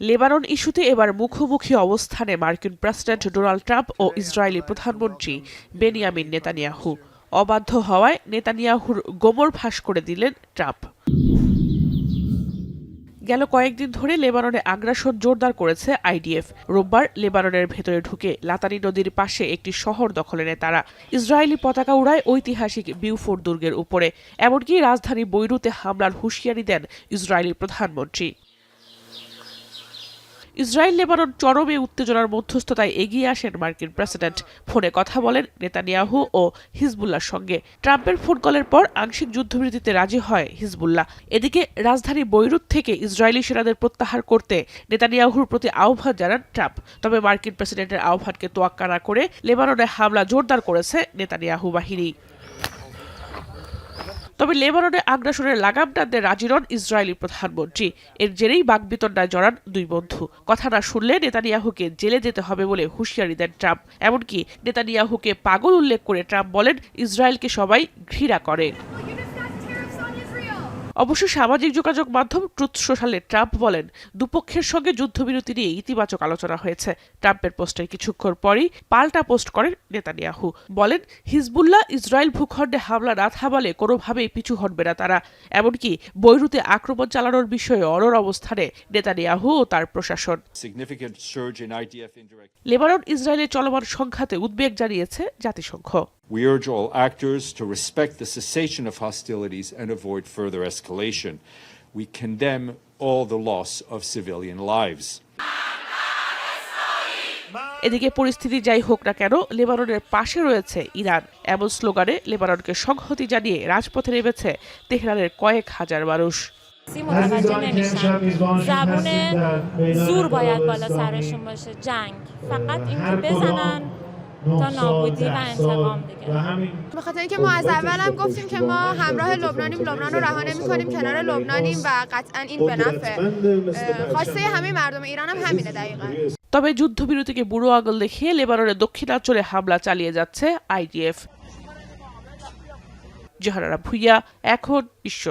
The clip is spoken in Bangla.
লেবানন ইস্যুতে এবার মুখোমুখি অবস্থানে মার্কিন প্রেসিডেন্ট ডোনাল্ড ট্রাম্প ও ইসরায়েলি প্রধানমন্ত্রী বেনিয়ামিন নেতানিয়াহু। অবাধ্য হওয়ায় নেতানিয়াহুর গোমর ফাঁস করে দিলেন ট্রাম্প। গেল কয়েকদিন ধরে লেবাননে আগ্রাসন জোরদার করেছে আইডিএফ। রোববার লেবাননের ভেতরে ঢুকে লাতানি নদীর পাশে একটি শহর দখলে নেয় তারা। ইসরায়েলি পতাকা উড়ায় ঐতিহাসিক বিউফোর দুর্গের উপরে। এমনকি রাজধানী বৈরুতে হামলার হুঁশিয়ারি দেন ইসরায়েলি প্রধানমন্ত্রী। ইসরায়েল লেবানন চরমে উত্তেজনার মধ্যস্থতায় এগিয়ে আসেন মার্কিন প্রেসিডেন্ট। ফোনে কথা বলেন নেতানিয়াহু ও হিজবুল্লাহর সঙ্গে। ট্রাম্পের ফোন কলের পর আংশিক যুদ্ধবিরতিতে রাজি হয় হিজবুল্লাহ। এদিকে রাজধানী বৈরুত থেকে ইসরায়েলি সেনাদের প্রত্যাহার করতে নেতানিয়াহুর প্রতি আহ্বান জানান ট্রাম্প। তবে মার্কিন প্রেসিডেন্টের আহ্বানকে তোয়াক্কা না করে লেবাননে হামলা জোরদার করেছে নেতানিয়াহু বাহিনী। তবে লেবাননে আগ্রাসনের লাগাম টানতে রাজি নন ইসরায়েলি প্রধানমন্ত্রী। এর জেরেই বাকবিতণ্ডায় জড়ান দুই বন্ধু। কথা না শুনলে নেতানিয়াহুকে জেলে যেতে হবে বলে হুঁশিয়ারি দেন ট্রাম্প। এমনকি নেতানিয়াহুকে পাগল উল্লেখ করে ট্রাম্প বলেন, ইসরায়েলকে সবাই ঘৃণা করে। অবশ্য সামাজিক যোগাযোগ মাধ্যম ট্রুথ সোশ্যালে ট্রাম্প বলেন, দুপক্ষের সঙ্গে যুদ্ধবিরতি নিয়ে ইতিবাচক আলোচনা হয়েছে। ট্রাম্পের পোস্টের কিছুক্ষণ পরই পাল্টা পোস্ট করেন নেতানিয়াহু। বলেন, হিজবুল্লাহ ইসরায়েল ভূখণ্ডে হামলা না থামালে কোনোভাবেই পিছু হটবে না তারা। এমনকি বৈরুতে আক্রমণ চালানোর বিষয়ে অনড় অবস্থানে নেতানিয়াহু ও তার প্রশাসন। লেবানন ইসরায়েলের চলমান সংঘাতে উদ্বেগ জানিয়েছে জাতিসংঘ। We urge all actors to respect the cessation of hostilities and avoid further escalation. We condemn all the loss of civilian lives. এদিকে পরিস্থিতি যাই হোক না কেন, লেবাননের পাশে রয়েছে ইরান। এমন স্লোগানে লেবাননকে সংহতি জানিয়ে রাজপথে নেমেছে তেহরানের কয়েক হাজার মানুষ। متوجه نمیشن زبون زور باید بالا سرشون باشه جنگ فقط اینکه بزنن تا نابودی و انتقام دیگه به خاطر اینکه ما از اول هم گفتیم که ما همراه لبنانیم لبنان رو رها نمی‌کنیم کنار لبنانیم و قطعا این به نفع خواسته همه مردم ایران هم همینه دقیقاً তবে যুদ্ধবিরতিকে বুড়ো আঙুল দেখিয়ে লেবাননের দক্ষিণাঞ্চলে হামলা চালিয়ে যাচ্ছে আইডিএফ। জোহরা ভুইয়া, এখন বিশ্ব।